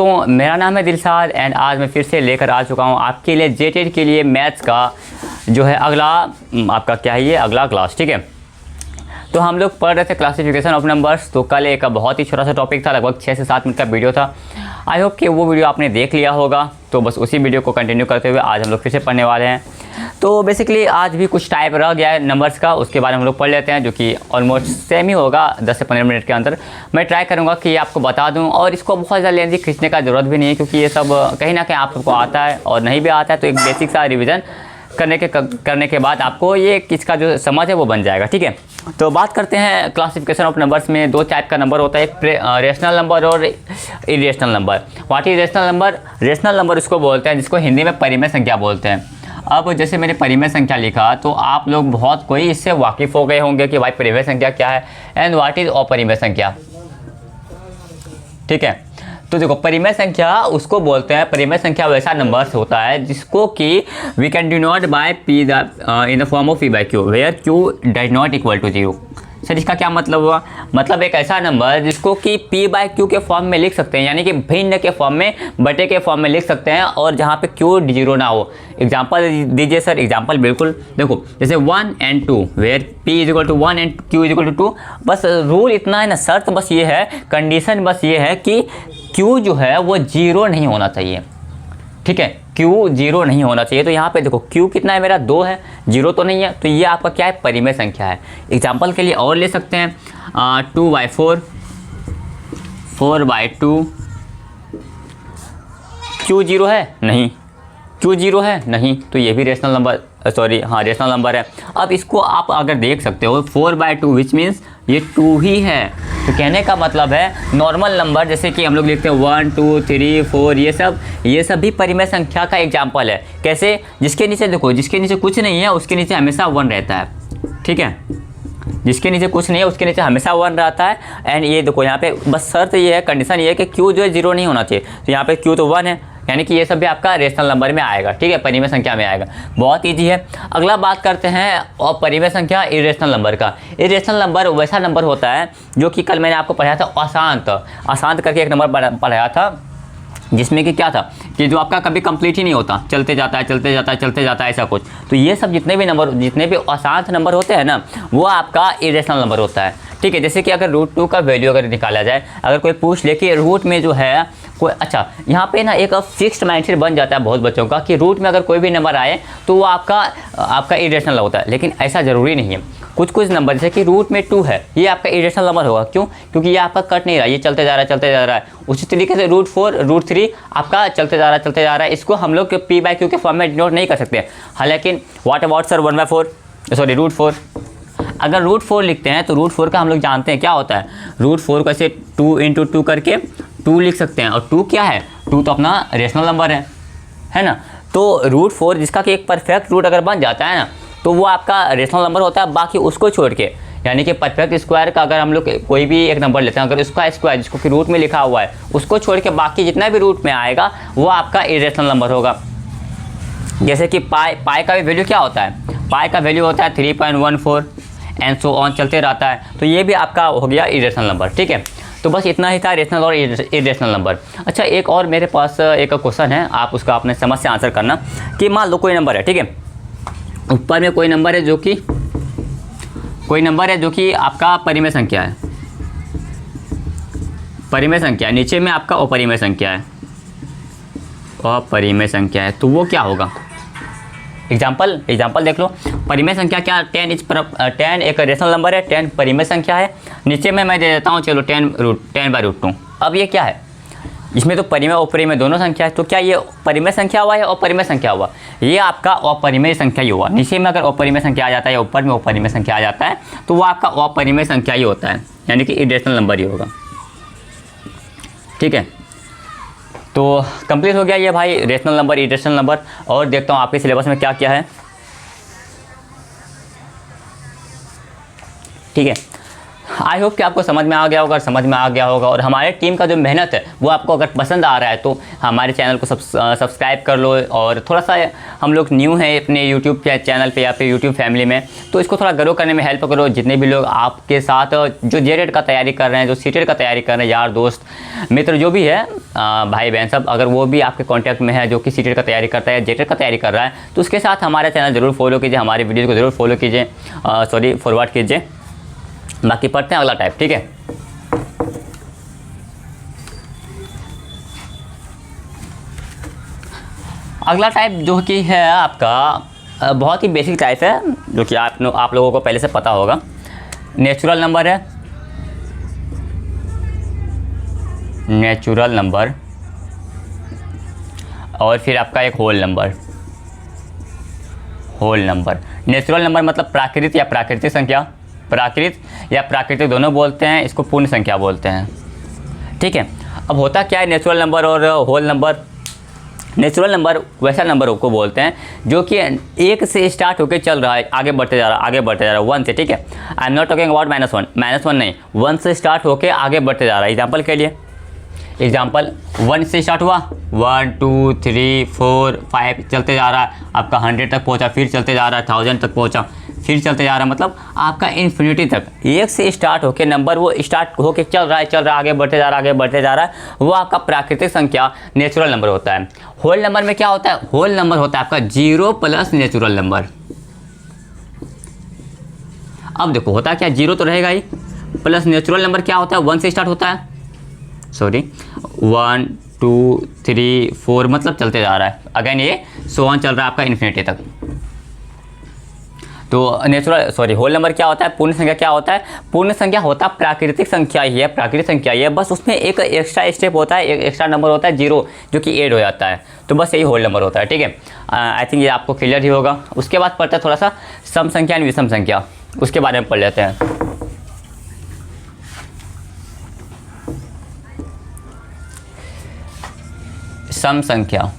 दोस्तों, मेरा नाम है दिलशाद एंड आज मैं फिर से लेकर आ चुका हूँ आपके लिए जेटेड के लिए मैथ्स का जो है अगला आपका क्या है ये अगला क्लास। ठीक है, तो हम लोग पढ़ रहे थे क्लासिफिकेशन ऑफ नंबर्स। तो कल एक बहुत ही छोटा सा टॉपिक था, लगभग 6 से 7 मिनट का वीडियो था। आई होप कि वो वीडियो आपने देख लिया होगा। तो बस उसी वीडियो को कंटिन्यू करते हुए आज हम लोग फिर से पढ़ने वाले हैं। तो बेसिकली आज भी कुछ टाइप रह गया है नंबर्स का, उसके बारे में हम लोग पढ़ लेते हैं, जो कि ऑलमोस्ट सेम ही होगा 10 से 15 मिनट के अंदर। मैं ट्राई करूँगा कि आपको बता दूँ, और इसको बहुत ज़्यादा लेंथी खींचने का ज़रूरत भी नहीं है, क्योंकि ये सब कहीं ना कहीं आप सबको आता है और नहीं भी आता है तो एक बेसिक सा रिविज़न करने के बाद आपको ये किसका जो समझ है वो बन जाएगा। ठीक है, तो बात करते हैं क्लासिफिकेशन ऑफ नंबर्स में। 2 टाइप का नंबर होता है, एक रेशनल नंबर और irrational number. What is rational number? Rational number उसको बोलते हैं जिसको हिंदी में परिमेय संख्या बोलते हैं। अब जैसे मैंने परिमेय संख्या लिखा तो आप लोग बहुत कोई इससे वाकिफ़ हो गए होंगे कि भाई परिमेय संख्या क्या है एंड व्हाट इज अपरिमेय संख्या। ठीक है, तो देखो परिमेय संख्या उसको बोलते हैं, परिमेय संख्या वैसा नंबर होता है जिसको कि we can denote by P in the form of P by Q where Q does not equal to 0। Sir इसका क्या मतलब हुआ? मतलब एक ऐसा नंबर जिसको कि p बाय क्यू के फॉर्म में लिख सकते हैं, यानी कि भिन्न के फॉर्म में, बटे के फॉर्म में लिख सकते हैं, और जहाँ पे q 0 ना हो। एग्जांपल दीजिए सर। एग्जांपल बिल्कुल देखो, जैसे 1 and 2 where p is equal to 1 and q is equal to 2। बस रूल इतना है ना, शर्त बस ये है, कंडीशन बस ये है कि q जो है वो 0 नहीं होना चाहिए। ठीक है, q 0 नहीं होना चाहिए। तो यहाँ पे देखो q कितना है मेरा 2 है, 0 तो नहीं है, तो ये आपका क्या है परिमेय संख्या है। एग्जांपल के लिए और ले सकते हैं 2/4, 4/2। q 0 है नहीं, q 0 है नहीं, तो ये भी रेशनल नंबर रेशनल नंबर है। अब इसको आप अगर देख सकते हो 4/2 विच मीन्स ये 2 ही है। तो कहने का मतलब है नॉर्मल नंबर जैसे कि हम लोग लिखते हैं 1 2 3 4, ये सब भी परिमेय संख्या का एग्जाम्पल है। कैसे? जिसके नीचे देखो, जिसके नीचे कुछ नहीं है उसके नीचे हमेशा 1 रहता है। ठीक है, जिसके नीचे कुछ नहीं है उसके नीचे हमेशा 1 रहता है। एंड ये देखो यहाँ पे बस शर्त ये है, कंडीशन ये है कि q जो है 0 नहीं होना चाहिए। तो यहाँ पे q तो 1 है, यानी कि ये सब भी आपका रेशनल नंबर में आएगा। ठीक है, परिमेय संख्या में आएगा। बहुत ईजी है। अगला बात करते हैं और परिमेय संख्या इरेशनल नंबर का। इरेशनल नंबर वैसा नंबर होता है जो कि कल मैंने आपको पढ़ाया था अशांत करके एक नंबर पढ़ाया था, जिसमें कि क्या था कि जो आपका कभी कंप्लीट ही नहीं होता, चलते जाता है ऐसा कुछ। तो ये सब जितने भी अशांत नंबर होते हैं ना, वो आपका इरेशनल नंबर होता है। ठीक है, जैसे कि अगर √2 का वैल्यू अगर निकाला जाए, अगर कोई पूछ ले कि रूट में जो है कोई, अच्छा यहाँ पे ना एक फिक्स्ड माइंडसेट बन जाता है बहुत बच्चों का कि रूट में अगर कोई भी नंबर आए तो वो आपका इरेशनल होता है, लेकिन ऐसा ज़रूरी नहीं है। कुछ नंबर जैसे कि रूट में 2 है, ये आपका इरेशनल नंबर होगा। क्यों? क्योंकि ये आपका कट नहीं रहा, ये चलते जा रहा है। उसी तरीके से √4 √3 आपका चलते जा रहा है। इसको हम लोग p बाय क्यू के फॉर्म में डिनोट नहीं कर सकते। हालांकि व्हाट अबाउट सर √4? अगर √4 लिखते हैं तो √4 का हम लोग जानते हैं क्या होता है। √4 को ऐसे 2 × 2 करके 2 लिख सकते हैं, और 2 क्या है? 2 तो अपना रेशनल नंबर है ना। तो √4 जिसका कि एक परफेक्ट रूट अगर बन जाता है ना, तो वो आपका रेशनल नंबर होता है। बाकी उसको छोड़ के, यानी कि परफेक्ट स्क्वायर का अगर हम लोग कोई भी एक नंबर लेते हैं, अगर उसका स्क्वायर जिसको कि रूट में लिखा हुआ है उसको छोड़ के बाकी जितना भी रूट में आएगा वो आपका इरेशनल नंबर होगा। जैसे कि पाई का भी वैल्यू क्या होता है? पाई का वैल्यू होता है 3.14 एंड सो ऑन, चलते रहता है। तो ये भी आपका हो गया इरेशनल नंबर। ठीक है, तो बस इतना ही था रेशनल और इरेशनल नंबर। अच्छा, एक और मेरे पास एक क्वेश्चन है, आप उसका अपने समझ से आंसर करना। कि मान लो कोई नंबर है, ठीक है, ऊपर में कोई नंबर है जो कि आपका परिमेय संख्या है, नीचे में आपका अपरिमेय संख्या है। तो वो क्या होगा? एग्जाम्पल देख लो। परिमेय संख्या क्या? 10 एक रेशनल नंबर है, 10 परिमेय संख्या है। नीचे में मैं दे देता हूँ चलो 10/√2। अब ये क्या है? इसमें तो परिमेय अपरिमेय दोनों संख्या है। तो क्या ये परिमेय संख्या हुआ या अपरिमेय संख्या हुआ? ये आपका अपरिमेय संख्या ही हुआ। नीचे में अगर अपरिमेय संख्या आ जाता है या ऊपर में अपरिमेय संख्या आ जाता है तो वो आपका अपरिमेय संख्या ही होता है, यानी कि इरेशनल नंबर ही होगा। ठीक है, तो कंप्लीट हो गया ये भाई रेशनल नंबर इरेशनल नंबर। और देखता हूँ आपके सिलेबस में क्या क्या है। ठीक है, आई होप कि आपको समझ में आ गया होगा, समझ में आ गया होगा। और हमारे टीम का जो मेहनत है वो आपको अगर पसंद आ रहा है तो हमारे चैनल को सब्सक्राइब कर लो। और थोड़ा सा हम लोग न्यू हैं अपने यूट्यूब चैनल पे या फिर यूट्यूब फैमिली में, तो इसको थोड़ा ग्रो करने में हेल्प करो। जितने भी लोग आपके साथ जो जेटेड का तैयारी कर रहे हैं, जो सीटेड का तैयारी कर रहे हैं, यार दोस्त मित्र जो भी है, भाई बहन सब, अगर वो भी आपके कॉन्टैक्ट में है जो कि सीटेड का तैयारी करता है, जेटेड का तैयारी कर रहा है, तो उसके साथ हमारा चैनल ज़रूर फॉलो कीजिए, हमारी वीडियो को ज़रूर फॉलो कीजिए, फॉरवर्ड कीजिए। बाकी पढ़ते हैं अगला टाइप, ठीक है। अगला टाइप जो कि है आपका बहुत ही बेसिक टाइप है, जो कि आप लोगों को पहले से पता होगा। नेचुरल नंबर है, नेचुरल नंबर, और फिर आपका एक whole number. Whole number, natural number मतलब प्राकृत या प्राकृतिक संख्या, प्राकृत या प्राकृतिक दोनों बोलते हैं, इसको पूर्ण संख्या बोलते हैं, ठीक है। अब होता क्या है नेचुरल नंबर और होल नंबर? नेचुरल नंबर वैसा नंबर को बोलते हैं जो कि एक से स्टार्ट होकर चल रहा है, आगे बढ़ते जा रहा है, आगे बढ़ते जा रहा है, 1 से, ठीक है। I am not talking about -1, -1 नहीं, 1 से स्टार्ट होकर आगे बढ़ते जा रहा है। एग्जाम्पल के लिए, एग्जाम्पल 1 से स्टार्ट हुआ, 1 2 3 4 5 चलते जा रहा है, आपका 100 तक पहुंचा, फिर चलते जा रहा है, 1000 तक पहुंचा, फिर चलते जा रहा है, मतलब आपका इन्फिनिटी तक। एक से स्टार्ट होकर नंबर वो स्टार्ट होकर चल रहा है, आगे बढ़ते जा रहा है, आगे बढ़ते जा रहा है, वो आपका प्राकृतिक संख्या नेचुरल नंबर होता है। होल नंबर में क्या होता है? होल नंबर होता है आपका 0 प्लस नेचुरल नंबर। अब देखो होता क्या, 0 तो रहेगा ही, प्लस नेचुरल नंबर क्या होता है, 1 से स्टार्ट होता है, 1 2 3 4 मतलब चलते जा रहा है, अगेन ये सो ऑन चल रहा है आपका इन्फिनिटी तक। तो होल नंबर क्या होता है? पूर्ण संख्या क्या होता है? पूर्ण संख्या होता है प्राकृतिक संख्या ही है, प्राकृतिक संख्या ही है, बस उसमें एक एक्स्ट्रा स्टेप होता है, एक एक्स्ट्रा नंबर होता है 0, जो कि ऐड हो जाता है, तो बस यही होल नंबर होता है, ठीक है। आई थिंक ये आपको क्लियर ही होगा। उसके बाद पढ़ते हैं थोड़ा सा सम संख्या एंड विषम संख्या, उसके बारे में पढ़ लेते हैं। सम संख्या,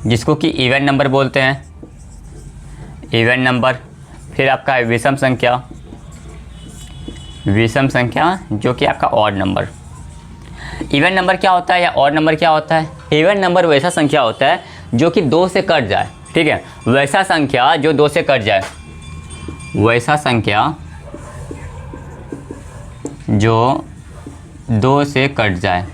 जिसको कि इवन नंबर बोलते हैं, इवन नंबर। फिर आपका है विषम संख्या, विषम संख्या जो कि आपका ऑड नंबर। इवन नंबर क्या होता है या ऑड नंबर क्या होता है? इवन नंबर वैसा संख्या होता है जो कि 2 से कट जाए, ठीक है, वैसा संख्या जो 2 से कट जाए, वैसा संख्या जो 2 से कट जाए।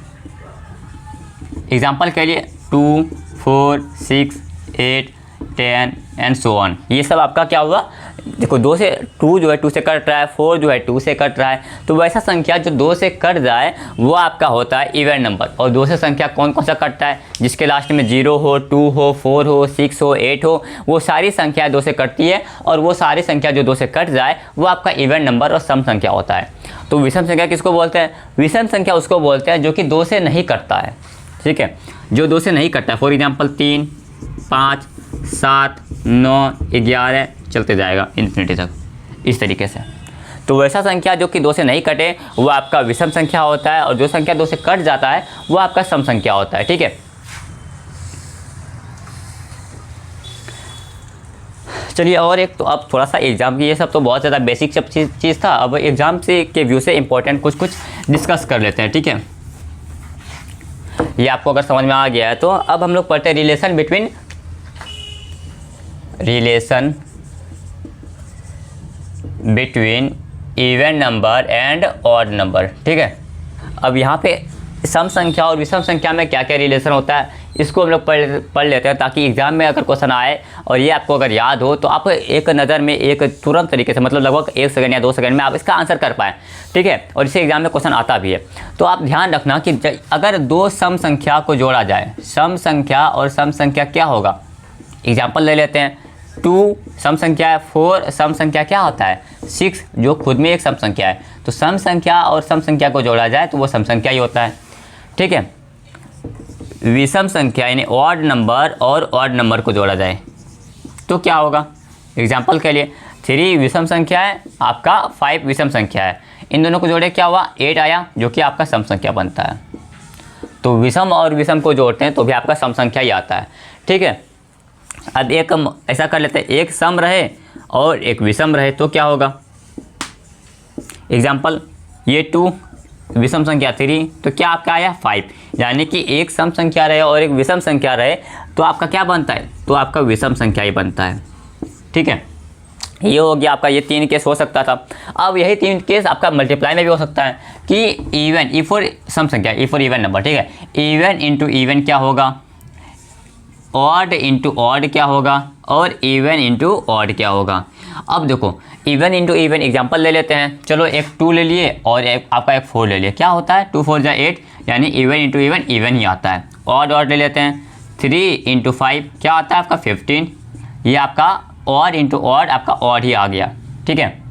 एग्जाम्पल के लिए 2 4 6 8 10 एंड सो ऑन, ये सब आपका क्या हुआ? देखो 2 से 2 जो है 2 से कट रहा है, 4 जो है 2 से कट रहा है, तो वैसा संख्या जो 2 से कट जाए वो आपका होता है इवन नंबर। और 2 से संख्या कौन कौन सा कटता है? जिसके लास्ट में 0 हो, 2 हो, 4 हो, 6 हो, 8 हो, वो सारी संख्या 2 से कटती है, और वो सारी संख्या जो 2 से कट जाए वो आपका इवन नंबर और सम संख्या होता है। तो विषम संख्या किसको बोलते हैं? विषम संख्या उसको बोलते हैं जो कि 2 से नहीं कटता है, ठीक है, जो 2 से नहीं कटता है। फॉर एग्जाम्पल 3 5 7 9 11 चलते जाएगा इन्फिनिटी तक, इस तरीके से। तो वैसा संख्या जो कि 2 से नहीं कटे वो आपका विषम संख्या होता है, और जो संख्या 2 से कट जाता है वो आपका सम संख्या होता है, ठीक है। चलिए और एक, तो अब थोड़ा सा एग्जाम की, ये सब तो बहुत ज़्यादा बेसिक सब चीज़ था, अब एग्जाम से के व्यू से इंपॉर्टेंट कुछ डिस्कस कर लेते हैं, ठीक है। ये आपको अगर समझ में आ गया है तो अब हम लोग पढ़ते हैं relation between, relation between even number and odd number, ठीक है। अब यहाँ पे सम संख्या और विषम संख्या में क्या क्या रिलेशन होता है इसको हम लोग पढ़ लेते हैं, ताकि एग्जाम में अगर क्वेश्चन आए और ये आपको अगर याद हो तो आप एक नज़र में, एक तुरंत तरीके से, मतलब लगभग 1 सेकंड या 2 सेकंड में आप इसका आंसर कर पाएँ, ठीक है। और इसे एग्जाम में क्वेश्चन आता भी है। तो आप ध्यान रखना कि अगर 2 सम संख्या को जोड़ा जाए, सम संख्या और सम संख्या क्या होगा? एग्जाम्पल ले लेते हैं, 2 सम संख्या है, 4 सम संख्या क्या होता है? 6 जो खुद में एक सम संख्या है। तो सम संख्या और सम संख्या को जोड़ा जाए तो वो सम संख्या ही होता है, ठीक है। विषम संख्या यानी ऑड नंबर और ऑड नंबर को जोड़ा जाए तो क्या होगा? एग्जाम्पल के लिए 3 विषम संख्या है, आपका 5 विषम संख्या है, इन दोनों को जोड़े क्या हुआ? 8 आया, जो कि आपका सम संख्या बनता है। तो विषम और विषम को जोड़ते हैं तो भी आपका सम संख्या ही आता है, ठीक है। अब एक ऐसा कर लेते हैं, एक सम रहे और एक विषम रहे तो क्या होगा। एग्जाम्पल, ये 2 विषम संख्या 3 तो क्या आपका आया 5, यानी कि एक सम संख्या रहे और एक विषम संख्या रहे तो आपका क्या बनता है, तो आपका विषम संख्या ही बनता है। ठीक है, ये हो गया आपका, ये 3 केस हो सकता था। अब यही 3 केस आपका मल्टीप्लाई में भी हो सकता है कि इवन, ई फॉर सम संख्या, ई फॉर इवन नंबर। ठीक है, इवन इंटू इवन क्या होगा, ऑड इंटू ऑड क्या होगा, और इवन इंटू ऑड क्या होगा। अब देखो, इवन इंटू इवन एग्जाम्पल ले लेते हैं। चलो, एक 2 ले लिए और एक आपका एक 4 ले लिए, क्या होता है 2 4 8, यानी even into even even he आता है। ऑड ऑड ले लेते हैं, 3 इंटू 5 क्या आता है आपका 15, ये आपका ऑड इंटू ऑड आपका ऑड ही आ गया। ठीक है,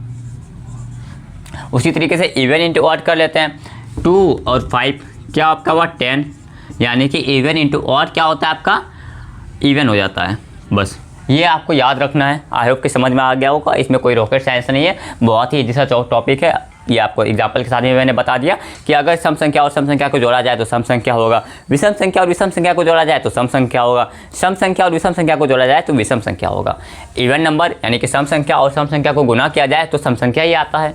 उसी तरीके से इवन इंटू ऑड कर लेते हैं, 2 और 5 क्या आपका हुआ 10, यानी कि इवन इंटू ऑड क्या होता है आपका इवन हो जाता है। बस ये आपको याद रखना है। आई होप कि समझ में आ गया होगा, इसमें कोई रॉकेट साइंस नहीं है, बहुत ही इजी सा टॉपिक है। ये आपको एग्जाम्पल के साथ में मैंने बता दिया कि अगर सम संख्या और सम संख्या को जोड़ा जाए तो सम संख्या होगा, विषम संख्या और विषम संख्या को जोड़ा जाए तो सम संख्या होगा, सम संख्या और विषम संख्या को जोड़ा जाए तो विषम संख्या होगा। इवन नंबर यानी कि सम संख्या और सम संख्या को गुना किया जाए तो सम संख्या ही आता है,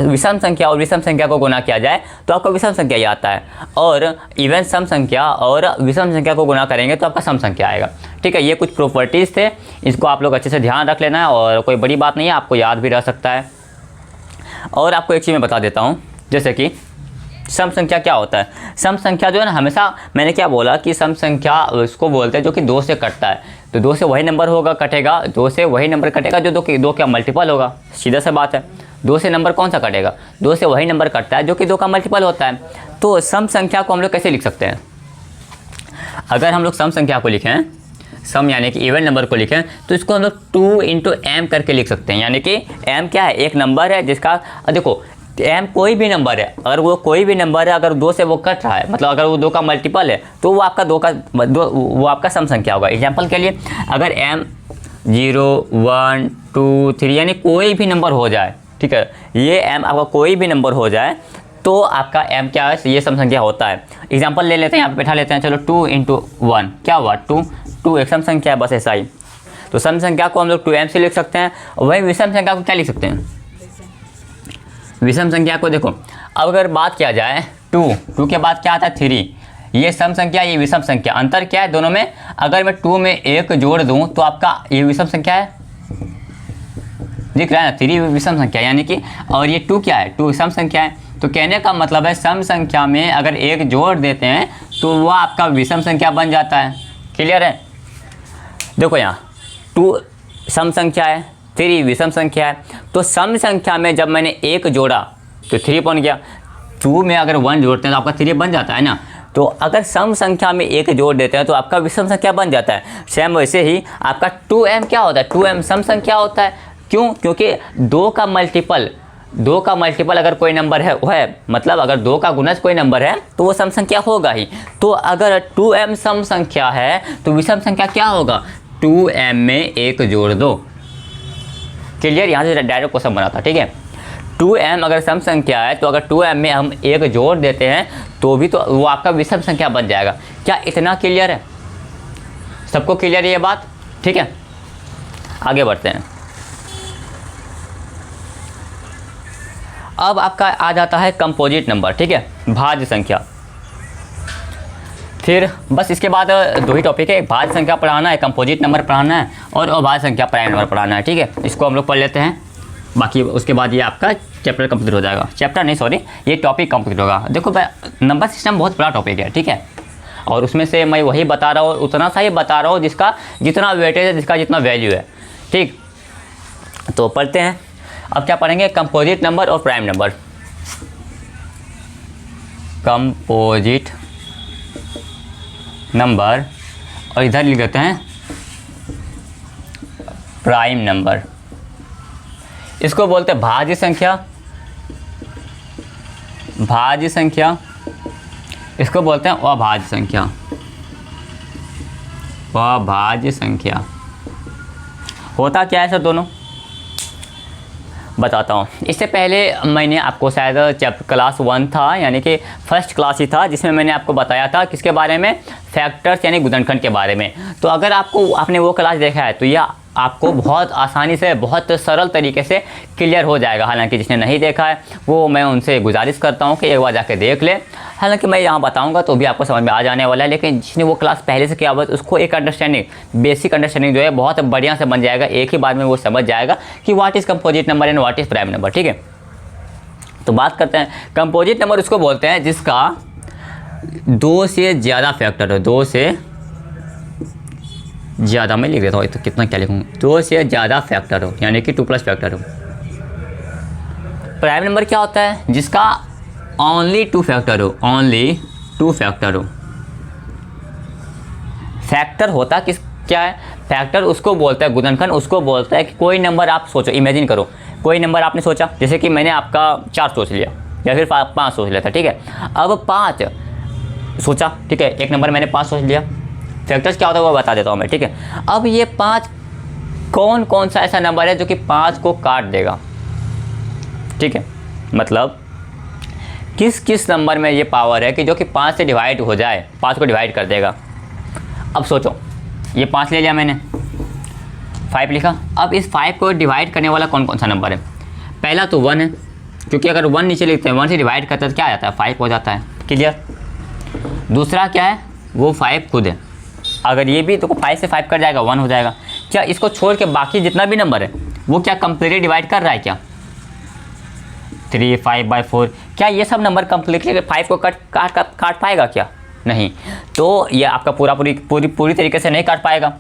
विषम संख्या और विषम संख्या को गुना किया जाए तो आपका विषम संख्या ही आता है, और इवन सम संख्या और विषम संख्या को गुना करेंगे तो आपका सम संख्या आएगा। ठीक है, ये कुछ प्रॉपर्टीज़ थे, इसको आप लोग अच्छे से ध्यान रख लेना है और कोई बड़ी बात नहीं है, आपको याद भी रह सकता है। और आपको एक चीज़ मैं बता देता हूँ, जैसे कि सम संख्या क्या होता है। सम संख्या जो है ना, हमेशा मैंने क्या बोला कि सम संख्या उसको बोलते हैं जो कि 2 से कटता है, तो 2 से वही नंबर होगा कटेगा, 2 से वही नंबर कटेगा जो 2 का मल्टीपल होगा। सीधा सा बात है, 2 से नंबर कौन सा कटेगा, 2 से वही नंबर कटता है जो कि 2 का मल्टीपल होता है। तो सम संख्या को हम लोग कैसे लिख सकते हैं, अगर हम लोग सम संख्या को लिखें, सम यानी कि इवन नंबर को लिखें, तो इसको हम लोग 2 इंटू एम करके लिख सकते हैं। यानी कि एम क्या है, एक नंबर है जिसका, देखो एम कोई भी नंबर है, अगर वो कोई भी नंबर है अगर 2 से वो कट रहा है, मतलब अगर वो 2 का मल्टीपल है तो वो आपका वो आपका सम संख्या होगा। एग्जाम्पल के लिए अगर एम 0 1 2 3 यानी कोई भी नंबर हो जाए, ठीक है, ये एम आपका कोई भी नंबर हो जाए तो आपका एम क्या है, ये सम संख्या होता है। एग्जाम्पल ले लेते हैं, यहाँ पे बैठा लेते हैं, चलो 2 इंटू 1 क्या हुआ 2 एक सम संख्या है, बस ऐसा ही। तो सम संख्या को हम लोग 2m से लिख सकते हैं, और वही विषम संख्या को क्या लिख सकते हैं, विषम संख्या को देखो, अब अगर बात किया जाए 2 के बाद क्या आता है 3, ये सम संख्या ये विषम संख्या, अंतर क्या है दोनों में, अगर मैं 2 में 1 जोड़ दूँ तो आपका ये विषम संख्या है, दिख रहा है ना, 3 विषम संख्या यानी कि, और ये 2 क्या है, 2 सम संख्या है। तो कहने का मतलब है सम संख्या में अगर 1 जोड़ देते हैं तो वह आपका विषम संख्या बन जाता है। क्लियर है, देखो यहाँ 2 सम संख्या है, 3 विषम संख्या है, तो सम संख्या में जब मैंने 1 जोड़ा तो 3 बन गया, 2 में अगर 1 जोड़ते हैं तो आपका 3 बन जाता है ना। तो अगर सम संख्या में 1 जोड़ देते हैं तो आपका विषम संख्या बन जाता है। सेम वैसे ही आपका 2m क्या होता है, 2m सम संख्या होता है। क्यों, क्योंकि 2 का मल्टीपल अगर कोई नंबर है मतलब अगर 2 का गुणज कोई नंबर है तो वो सम संख्या होगा ही। तो अगर 2m सम संख्या है तो विषम संख्या क्या होगा, 2m में 1 जोड़ दो। क्लियर, यहाँ से डायरेक्ट क्वेश्चन बना था। ठीक है, 2m अगर सम संख्या है तो अगर 2m में हम 1 जोड़ देते हैं तो भी तो वो आपका विषम संख्या बन जाएगा। क्या इतना क्लियर है, सबको क्लियर है ये बात। ठीक है, आगे बढ़ते हैं। अब आपका आ जाता है कंपोजिट नंबर, ठीक है, भाज्य संख्या। फिर बस इसके बाद 2 ही टॉपिक है, भाज्य संख्या पढ़ाना है, कंपोजिट नंबर पढ़ाना है और अभाज्य संख्या प्राइम नंबर पढ़ाना है। ठीक है, इसको हम लोग पढ़ लेते हैं, बाकी उसके बाद ये आपका चैप्टर कंप्लीट हो जाएगा। चैप्टर नहीं सॉरी, ये टॉपिक कंप्लीट होगा। देखो नंबर सिस्टम बहुत बड़ा टॉपिक है, ठीक है, और उसमें से मैं वही बता रहा हूँ, उतना सा ही बता रहा हूँ जिसका जितना वेटेज है, जिसका जितना वैल्यू है। ठीक, तो पढ़ते हैं। अब क्या पढ़ेंगे, कंपोजिट नंबर और प्राइम नंबर। कंपोजिट नंबर और इधर लिख देते हैं प्राइम नंबर। इसको बोलते हैं भाज्य संख्या, भाज्य संख्या, इसको बोलते हैं अभाज्य संख्या, अभाज्य संख्या। होता क्या है सर दोनों, बताता हूँ। इससे पहले मैंने आपको शायद चैप्टर क्लास 1 था, यानी कि फर्स्ट क्लास ही था, जिसमें मैंने आपको बताया था किसके बारे में, फैक्टर्स यानी गुणनखंड के बारे में। तो अगर आपने वो क्लास देखा है तो यह आपको बहुत आसानी से, बहुत सरल तरीके से क्लियर हो जाएगा। हालांकि जिसने नहीं देखा है वो मैं उनसे गुजारिश करता हूँ कि एक बार जाके देख ले। हालांकि मैं यहाँ बताऊँगा तो भी आपको समझ में आ जाने वाला है, लेकिन जिसने वो क्लास पहले से किया हुआ है उसको एक अंडरस्टैंडिंग, बेसिक अंडरस्टैंडिंग जो है बहुत बढ़िया से बन जाएगा। एक ही बार में वो समझ जाएगा कि what is composite number and what is prime number. ठीक है, तो बात करते हैं कंपोजिट नंबर उसको बोलते हैं जिसका 2 से ज़्यादा फैक्टर हो। 2 से ज़्यादा, मैं लिख देता हूँ तो कितना क्या लिखूँ, 2 से ज़्यादा फैक्टर हो, यानी कि 2+ फैक्टर हो। प्राइम नंबर क्या होता है? जिसका ओनली 2 फैक्टर हो, ओनली 2 फैक्टर हो। फैक्टर होता किस क्या है? फैक्टर उसको बोलता है, गुणनखंड उसको बोलता है कि कोई नंबर आप सोचो, इमेजिन करो कोई नंबर आपने सोचा, जैसे कि मैंने आपका 4 सोच लिया या फिर 5 सोच लिया था। ठीक है, अब 5 सोचा, ठीक है, एक नंबर मैंने 5 सोच लिया। फैक्टर्स क्या होता है वो बता देता हूँ मैं। ठीक है, अब ये 5 कौन कौन सा ऐसा नंबर है जो कि 5 को काट देगा? ठीक है, मतलब किस किस नंबर में ये पावर है कि जो कि 5 से डिवाइड हो जाए, 5 को डिवाइड कर देगा। अब सोचो, ये 5 ले लिया मैंने, 5 लिखा। अब इस 5 को डिवाइड करने वाला कौन कौन सा नंबर है? पहला तो 1 है, क्योंकि अगर 1 नीचे लिखते हैं, 1 से डिवाइड करते हैं तो क्या आ जाता है? 5 हो जाता है। क्लियर? दूसरा क्या है? वो 5 खुद है। अगर ये भी तो 5 से 5 कट जाएगा, 1 हो जाएगा। क्या इसको छोड़ के बाकी जितना भी नंबर है वो क्या कंप्लीटली डिवाइड कर रहा है क्या? 3, 5/4, क्या ये सब नंबर कंप्लीटली 5 को काट पाएगा क्या? नहीं। तो ये आपका पूरी तरीके से नहीं काट पाएगा।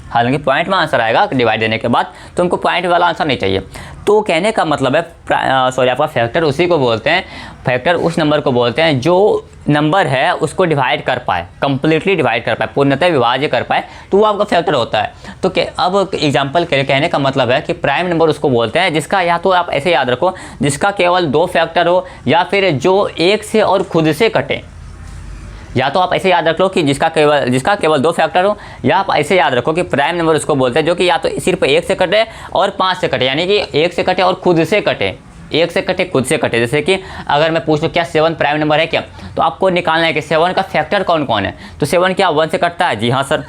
हालांकि पॉइंट में आंसर आएगा डिवाइड देने के बाद, तो हमको पॉइंट वाला आंसर नहीं चाहिए। तो कहने का मतलब है आपका फैक्टर उसी को बोलते हैं, फैक्टर उस नंबर को बोलते हैं जो नंबर है उसको डिवाइड कर पाए, कंप्लीटली डिवाइड कर पाए, पूर्णतः विभाज्य कर पाए, तो वो आपका फैक्टर होता है। तो अब एग्जांपल कहने का मतलब है कि प्राइम नंबर उसको बोलते हैं जिसका, या तो आप ऐसे याद रखो, जिसका केवल 2 फैक्टर हो या फिर जो 1 से और खुद से कटे। या तो आप ऐसे याद रख लो कि जिसका केवल 2 फैक्टर हो, या आप ऐसे याद रखो कि प्राइम नंबर उसको बोलते हैं जो कि या तो सिर्फ 1 से कटे और 5 से कटे, यानी कि 1 से कटे और खुद से कटे, 1 से कटे खुद से कटे। जैसे कि अगर मैं पूछ लूँ क्या 7 प्राइम नंबर है क्या, तो आपको निकालना है कि 7 का फैक्टर कौन कौन है। तो 7 क्या 1 से कटता है? जी हाँ सर,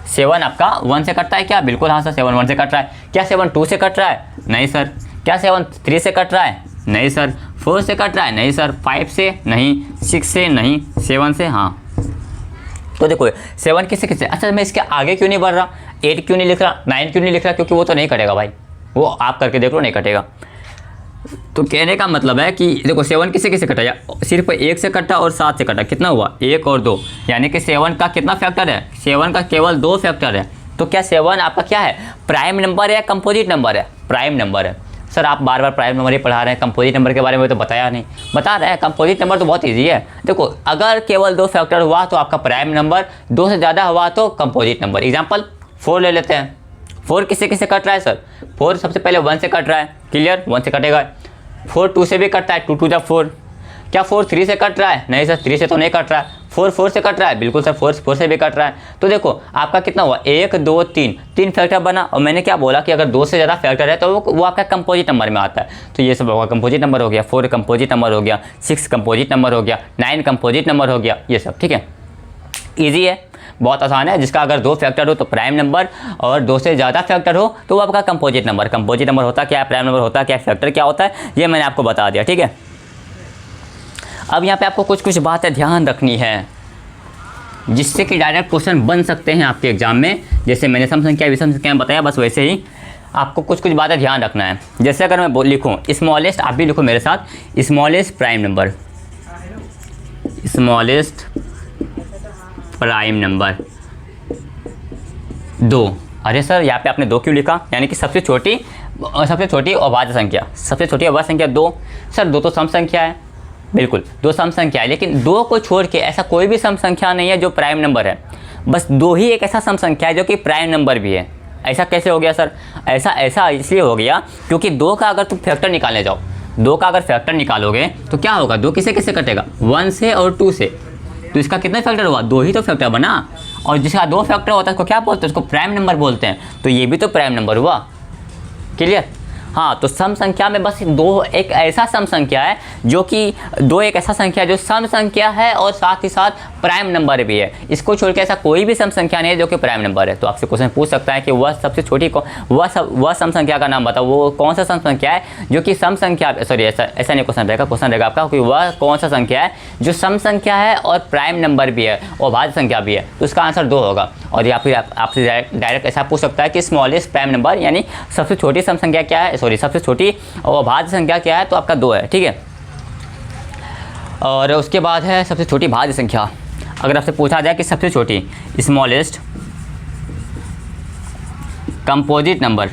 7 आपका 1 से कटता है क्या? बिल्कुल हाँ सर, 7 1 से कट रहा है। क्या 7 2 से कट रहा है? नहीं सर। क्या 7 3 से कट रहा है? नहीं सर। 4 से कट रहा है? नहीं सर। 5 से? नहीं। 6 से? नहीं। 7 से? हाँ। तो देखो 7 किससे? अच्छा, मैं इसके आगे क्यों नहीं बढ़ रहा? 8 क्यों नहीं लिख रहा? 9 क्यों नहीं लिख रहा? क्योंकि वो तो नहीं कटेगा भाई, वो आप करके देख लो, नहीं कटेगा। तो कहने का मतलब है कि देखो 7 किससे कटा? या सिर्फ 1 से कटा और 7 से कटा, कितना हुआ? 1 और 2, यानी कि 7 का कितना फैक्टर है? 7 का केवल 2 फैक्टर है। तो क्या 7 आपका क्या है? प्राइम नंबर है या कंपोजिट नंबर है? प्राइम नंबर है। सर आप बार बार प्राइम नंबर ही पढ़ा रहे हैं, कंपोजिट नंबर के बारे में तो बताया नहीं। बता रहे हैं कंपोजिट नंबर तो बहुत इजी है। देखो अगर केवल 2 फैक्टर हुआ तो आपका प्राइम नंबर, 2 से ज़्यादा हुआ तो कंपोजिट नंबर। एग्जाम्पल 4 ले लेते हैं। 4 किससे कट रहा है सर? 4 सबसे पहले 1 से कट रहा है। क्लियर? 1 से कटेगा। 4 2 से भी कटता है, 2 2 जा 4। क्या 4 3 से कट रहा है? नहीं सर, 3 से तो नहीं कट रहा है। 4 4 से कट रहा है? बिल्कुल सर, 4 से भी कट रहा है। तो देखो आपका कितना हुआ? 1 2 3 फैक्टर बना। और मैंने क्या बोला कि अगर 2 से ज़्यादा फैक्टर है तो वो आपका कंपोजिट नंबर में आता है। तो ये सब होगा कंपोजिट नंबर हो गया, 4 कंपोजिट नंबर हो गया, 6 कंपोजिट नंबर हो गया, 9 कंपोजिट नंबर हो गया, ये सब। ठीक है, ईजी है, बहुत आसान है। जिसका अगर 2 फैक्टर हो तो प्राइम नंबर, और 2 से ज़्यादा फैक्टर हो तो वो आपका कंपोजिट नंबर। कंपोजिट नंबर होता क्या है, प्राइम नंबर होता क्या है, फैक्टर क्या होता है, ये मैंने आपको बता दिया। ठीक है, अब यहाँ पे आपको कुछ बातें ध्यान रखनी है जिससे कि डायरेक्ट क्वेश्चन बन सकते हैं आपके एग्जाम में। जैसे मैंने सम संख्या विषम संख्या में बताया, बस वैसे ही आपको कुछ बातें ध्यान रखना है। जैसे अगर मैं लिखूँ स्मॉलेस्ट, आप भी लिखो मेरे साथ, smallest prime number, smallest prime number 2। अरे सर यहाँ पे आपने 2 क्यों लिखा? यानी कि सबसे छोटी अभाज्य संख्या, सबसे छोटी अभाज्य संख्या 2। सर 2 तो सम संख्या है, बिल्कुल 2 सम संख्या है, लेकिन 2 को छोड़ के ऐसा कोई भी सम संख्या नहीं है जो प्राइम नंबर है। बस 2 ही एक ऐसा सम संख्या है जो कि प्राइम नंबर भी है। ऐसा कैसे हो गया सर? ऐसा इसलिए हो गया क्योंकि 2 का अगर तुम फैक्टर निकालने जाओ, 2 का अगर फैक्टर निकालोगे तो क्या होगा? 2 किससे कटेगा? 1 से और 2 से। तो इसका कितना फैक्टर हुआ? 2 ही तो फैक्टर बना। और जिसका 2 फैक्टर होता है उसको क्या बोलते हैं? उसको प्राइम नंबर बोलते हैं। तो ये भी तो प्राइम नंबर हुआ। क्लियर? हाँ, तो सम संख्या में बस दो एक ऐसा सम संख्या है जो कि दो एक ऐसा संख्या है जो सम संख्या है और साथ ही साथ प्राइम नंबर भी है। इसको छोड़ के ऐसा कोई भी सम संख्या नहीं है जो कि प्राइम नंबर है। तो आपसे क्वेश्चन पूछ सकता है कि वह सबसे छोटी वह सम संख्या का नाम बताओ, वो कौन सा सम संख्या है जो कि सम संख्या, सॉरी ऐसा नहीं क्वेश्चन रहेगा आपका कि वह कौन सा संख्या है जो सम संख्या है और प्राइम नंबर भी है और भाज्य संख्या भी है। तो उसका आंसर 2 होगा। और या फिर आपसे डायरेक्ट ऐसा पूछ सकता है कि स्मॉलेस्ट प्राइम नंबर यानी सबसे छोटी सम संख्या क्या है, सॉरी सबसे छोटी और भाज्य संख्या क्या है, तो आपका 2 है, ठीक है। और उसके बाद है सबसे छोटी भाज्य संख्या। अगर आपसे पूछा जाए कि सबसे छोटी smallest composite number,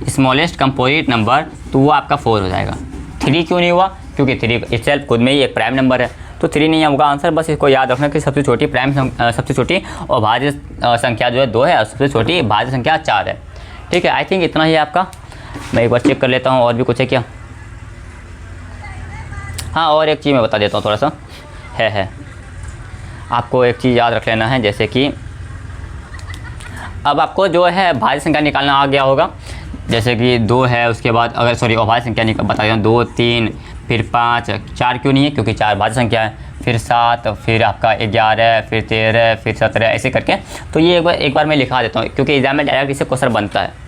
smallest composite number, तो वो आपका 4 हो जाएगा। 3 क्यों नहीं हुआ? क्योंकि 3 इटसेल्फ खुद में ही एक प्राइम नंबर है, तो 3 नहीं होगा आंसर। बस इसको याद रखना कि सबसे छोटी सबसे छोटी और भाज्य संख्या जो है 2 है और सबसे छोटी भाज्य संख्या 4 है, ठीक है। आई थिंक इतना ही है आपका। मैं एक बार चेक कर लेता हूँ और भी कुछ है क्या। हाँ, और एक चीज़ मैं बता देता हूँ, थोड़ा सा है आपको एक चीज़ याद रख लेना है, जैसे कि अब आपको जो है भाज्य संख्या निकालना आ गया होगा। जैसे कि 2 है, उसके बाद अगर सॉरी अभाज्य संख्या बता देता हूँ, 2, 3, फिर 5, 4 क्यों नहीं है? क्योंकि 4 भाज्य संख्या है, फिर 7, फिर आपका 11, फिर 13, फिर 17, ऐसे करके। तो ये एक बार मैं लिखा देता हूँ क्योंकि एग्जाम में डायरेक्ट इससे क्वेश्चन बनता है।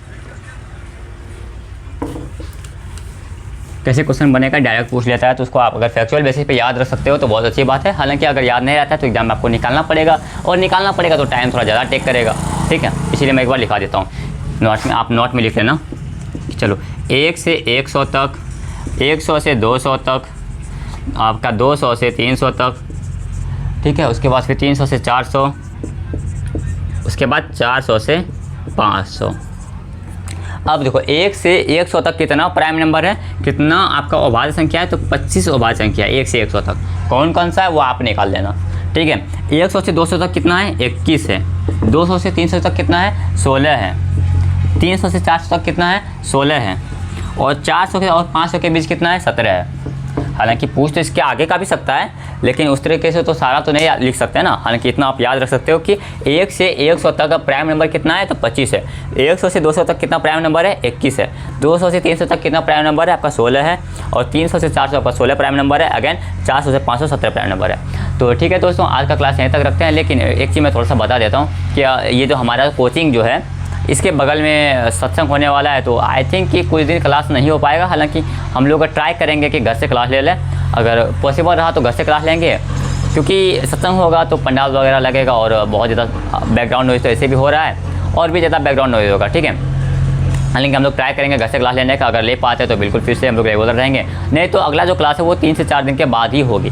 कैसे क्वेश्चन बनेगा डायरेक्ट पूछ लेता है, तो उसको आप अगर फैक्चुअल बेसिस पे याद रख सकते हो तो बहुत अच्छी बात है। हालांकि अगर याद नहीं रहता है तो एग्जाम में आपको निकालना पड़ेगा, और निकालना पड़ेगा तो टाइम थोड़ा ज़्यादा टेक करेगा, ठीक है। इसीलिए मैं एक बार लिखा देता हूँ नोट में, आप नोट में लिख लेना। चलो 1 से 100 तक, 100 से 200 तक, आपका 200 से 300 तक, ठीक है। उसके बाद फिर 300 से 400, उसके बाद 400 से 500। अब देखो 1 से 100 तक कितना प्राइम नंबर है, कितना आपका अभाज्य संख्या है, तो 25 अभाज्य संख्या है 1 से 100 तक। कौन कौन सा है वो आप निकाल देना, ठीक है। 100 से 200 तक कितना है, 21 है। 200 से 300 तक कितना है, 16 है। 300 से 400 तक कितना है, 16 है। और 400 के और 500 के बीच कितना है, 17 है। हालांकि पूछ तो इसके आगे का भी सकता है, लेकिन उस तरीके से तो सारा तो नहीं लिख सकते ना। हालांकि इतना आप याद रख सकते हो कि 1 से 100 तक का प्राइम नंबर कितना है, तो 25 है। 100 से 200 तक कितना प्राइम नंबर है, 21 है। 200 से 300 तक कितना प्राइम नंबर है, आपका 16 है। और 300 से 400 आपका 16 प्राइम नंबर है। अगेन 400 से 500 17 प्राइम नंबर है। तो ठीक है दोस्तों, आज का क्लास यहीं तक रखते हैं। लेकिन एक चीज़ मैं थोड़ा सा बता देता हूँ कि ये जो हमारा कोचिंग जो है, इसके बगल में सत्संग होने वाला है, तो आई थिंक कि कुछ दिन क्लास नहीं हो पाएगा। हालांकि हम लोग ट्राई करेंगे कि घर से क्लास ले लें, अगर पॉसिबल रहा तो घर से क्लास लेंगे, क्योंकि सत्संग होगा तो पंडाल वगैरह लगेगा और बहुत ज़्यादा बैकग्राउंड नॉइज़ तो ऐसे भी हो रहा है और भी ज़्यादा बैकग्राउंड नॉइज़ होगा, ठीक है। हालांकि हम लोग ट्राई करेंगे घर से क्लास लेने का। अगर ले पाते तो बिल्कुल फिर से हम लोग रेगुलर रहेंगे, नहीं तो अगला जो क्लास है वो 3 से 4 दिन के बाद ही होगी।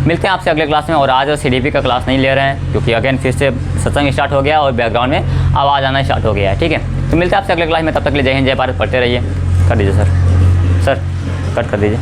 मिलते हैं आपसे अगले क्लास में। और आज CDP का क्लास नहीं ले रहे हैं क्योंकि अगेन फिर से सत्संग स्टार्ट हो गया और बैकग्राउंड में आवाज़ आना स्टार्ट हो गया है, ठीक है। तो मिलते हैं आपसे अगले क्लास में, तब तक के लिए जय हिंद जय भारत पढ़ते रहिए। कर दीजिए सर कट कर दीजिए।